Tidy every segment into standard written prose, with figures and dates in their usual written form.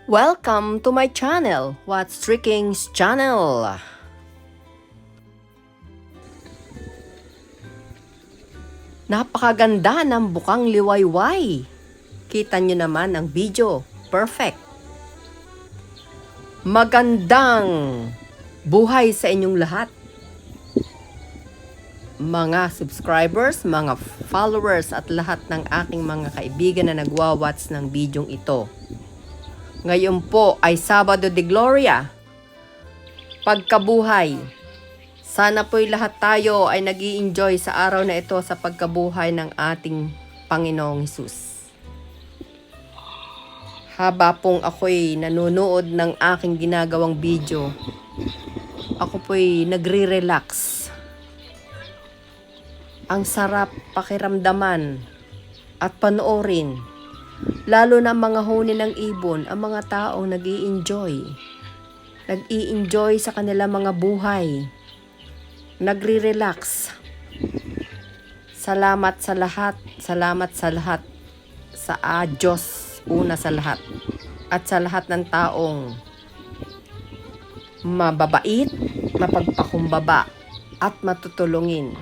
Welcome to my channel, What's Tricking's channel. Napakaganda ng bukang liwayway. Kita nyo naman ang video. Perfect. Magandang buhay sa inyong lahat. Mga subscribers, mga followers at lahat ng aking mga kaibigan na nagwa-watch ng bidyong ito. Ngayon po ay Sabado de Gloria, pagkabuhay. Sana po'y lahat tayo ay nag-i-enjoy sa araw na ito sa pagkabuhay ng ating Panginoong Hesus. Haba pong ako'y nanonood ng aking ginagawang video, ako po'y nagre-relax. Ang sarap pakiramdaman at panoorin. Lalo na mga huni ng ibon, ang mga taong nag-i-enjoy. Nag-i-enjoy sa kanilang mga buhay. Nagre-relax. Salamat sa lahat. Salamat sa lahat. Sa Diyos, una sa lahat. At sa lahat ng taong mababait, mapagpakumbaba, at matutulungin.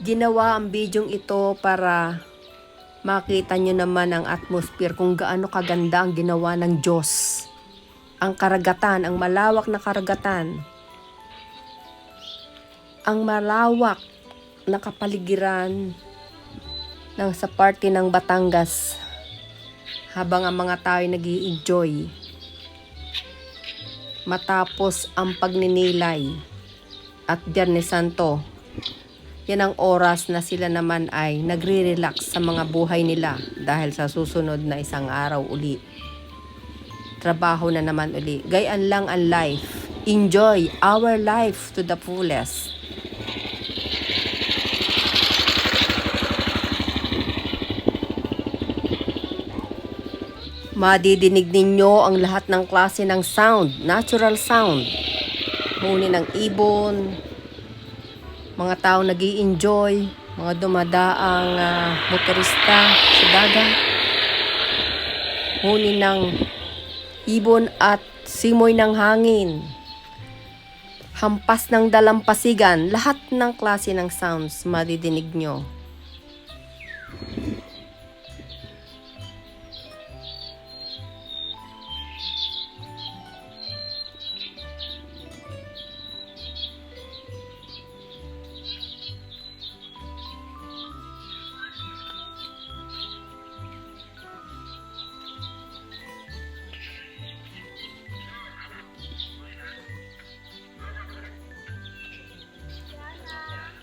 Ginawa ang bidyong ito para makita nyo naman ang atmosphere kung gaano kaganda ang ginawa ng Diyos. Ang karagatan, ang malawak na karagatan. Ang malawak na kapaligiran ng sa parte ng Batangas. Habang ang mga tao ay nag-i-enjoy. Matapos ang pagninilay at Biyernes Santo. Yan ang oras na sila naman ay nagre-relax sa mga buhay nila dahil sa susunod na isang araw uli. Trabaho na naman uli. Gayaan lang ang life. Enjoy our life to the fullest. Madidinig ninyo ang lahat ng klase ng sound, natural sound. Huni ng ibon, mga tao nag-i-enjoy, mga dumadaang motorista sa dagat. Huni ng ibon at simoy ng hangin. Hampas ng dalampasigan, lahat ng klase ng sounds madidinig nyo.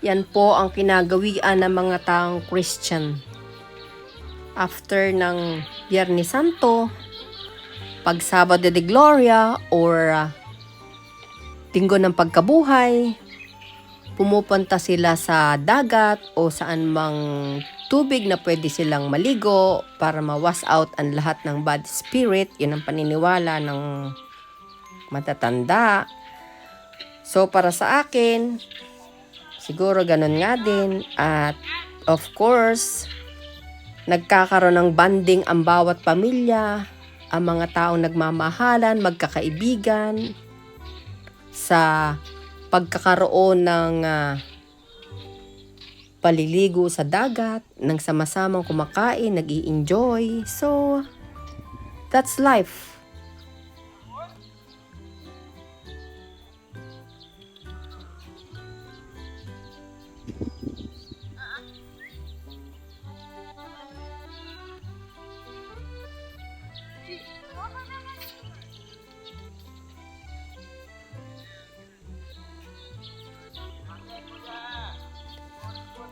Yan po ang kinagawian ng mga taong Christian. After ng Biyernes Santo, pag Sabado de Gloria or Linggo ng Pagkabuhay, pumupunta sila sa dagat o saan mang tubig na pwede silang maligo para ma-wash out ang lahat ng bad spirit. Yun ang paniniwala ng matatanda. So para sa akin, siguro ganun nga din. At of course, nagkakaroon ng bonding ang bawat pamilya, ang mga taong nagmamahalan, magkakaibigan, sa pagkakaroon ng paliligo sa dagat, ng sama-samang kumakain, nag-i-enjoy. So, that's life.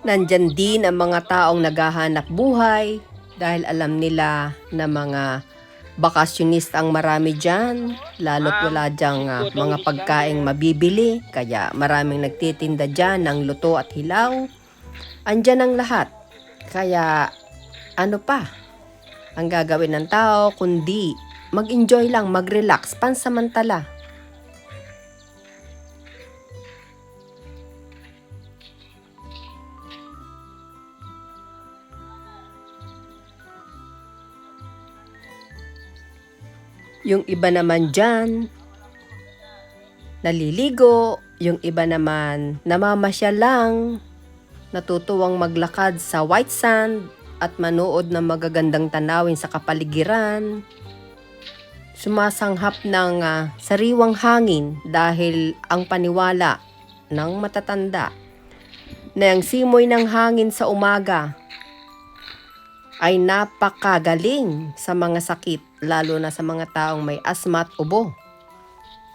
Nandyan din ang mga taong naghahanap buhay dahil alam nila na mga bakasyonista ang marami dyan, lalo't wala dyang mga pagkaing mabibili, kaya maraming nagtitinda dyan ng luto at hilaw. Andyan ang lahat. Kaya ano pa ang gagawin ng tao kundi mag-enjoy lang, mag-relax, pansamantala. Yung iba naman dyan, naliligo. Yung iba naman, namamasyal lang, natutuwang maglakad sa white sand at manood ng magagandang tanawin sa kapaligiran. Sumasanghap ng sariwang hangin dahil ang paniwala ng matatanda na ang simoy ng hangin sa umaga ay napakagaling sa mga sakit, lalo na sa mga taong may asma at ubo.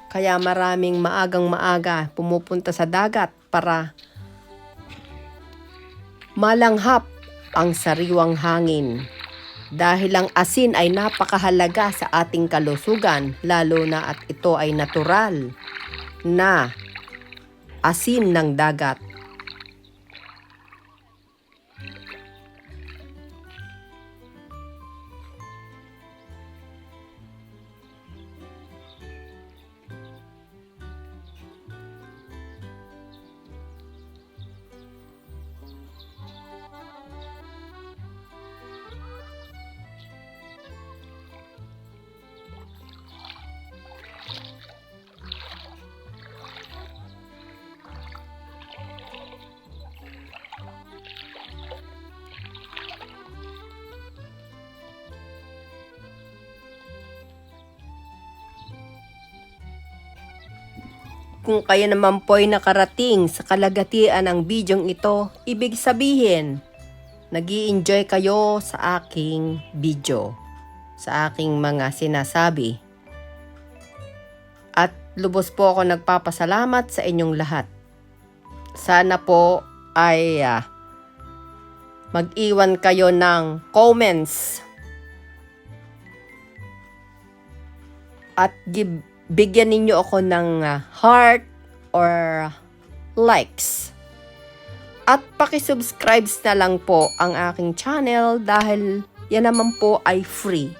Kaya maraming maagang-maaga pumupunta sa dagat para malanghap ang sariwang hangin. Dahil ang asin ay napakahalaga sa ating kalusugan, lalo na at ito ay natural na asin ng dagat. Kung kayo naman po ay nakarating sa kalagatian ng bidyong ito, ibig sabihin, nag-i-enjoy kayo sa aking video, sa aking mga sinasabi. At lubos po ako nagpapasalamat sa inyong lahat. Sana po ay mag-iwan kayo ng comments at bigyan ninyo ako ng heart or likes. At paki-subscribe na lang po ang aking channel dahil yan naman po ay free.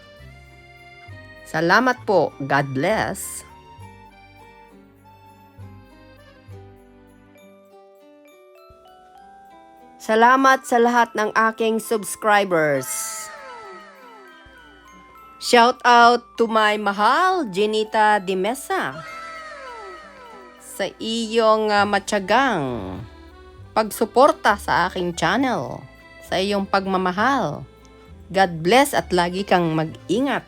Salamat po. God bless. Salamat sa lahat ng aking subscribers. Shout out to my mahal, Jenita de Mesa, sa iyong matyagang pagsuporta sa aking channel, sa iyong pagmamahal. God bless at lagi kang mag-ingat.